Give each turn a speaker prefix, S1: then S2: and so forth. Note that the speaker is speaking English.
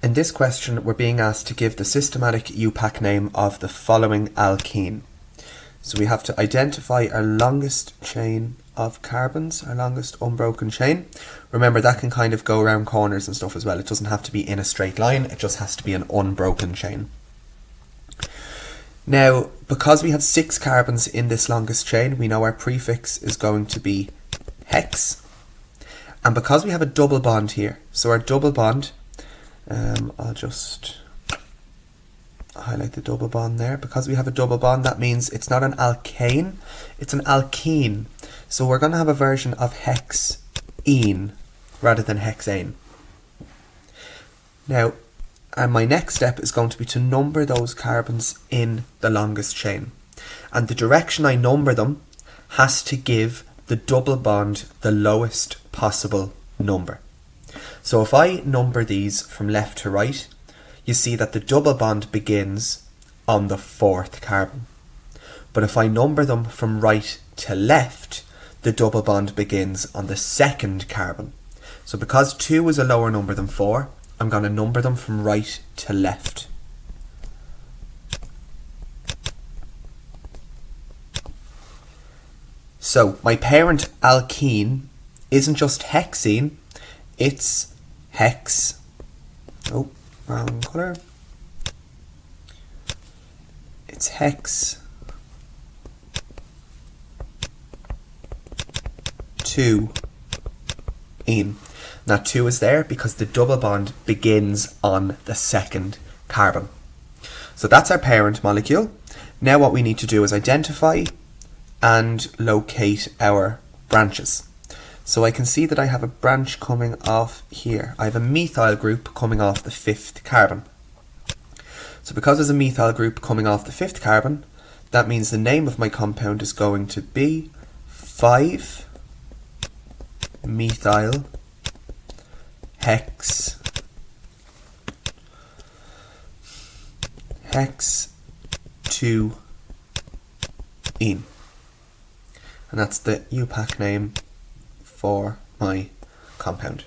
S1: In this question, we're being asked to give the systematic UPAC name of the following alkene. So we have to identify our longest chain of carbons, our longest unbroken chain. Remember, that can kind of go around corners and stuff as well. It doesn't have to be in a straight line, it just has to be an unbroken chain. Now, because we have 6 carbons in this longest chain, we know our prefix is going to be hex. And because we have a double bond here, so our double bond, I'll just highlight the double bond there. Because we have a double bond, that means it's not an alkane, it's an alkene. So we're going to have a version of hexene rather than hexane. Now, and my next step is going to be to number those carbons in the longest chain. And the direction I number them has to give the double bond the lowest possible number. So if I number these from left to right, you see that the double bond begins on the 4th carbon. But if I number them from right to left, the double bond begins on the 2nd carbon. So because 2 is a lower number than 4, I'm going to number them from right to left. So my parent alkene isn't just hexene, it's hex, wrong colour, it's hex 2-ene. Now 2 is there because the double bond begins on the 2nd carbon. So that's our parent molecule. Now what we need to do is identify and locate our branches. So I can see that I have a branch coming off here. I have a methyl group coming off the 5th carbon. So because there's a methyl group coming off the 5th carbon, that means the name of my compound is going to be 5-methyl hex 2-ene. And that's the UPAC name for my compound.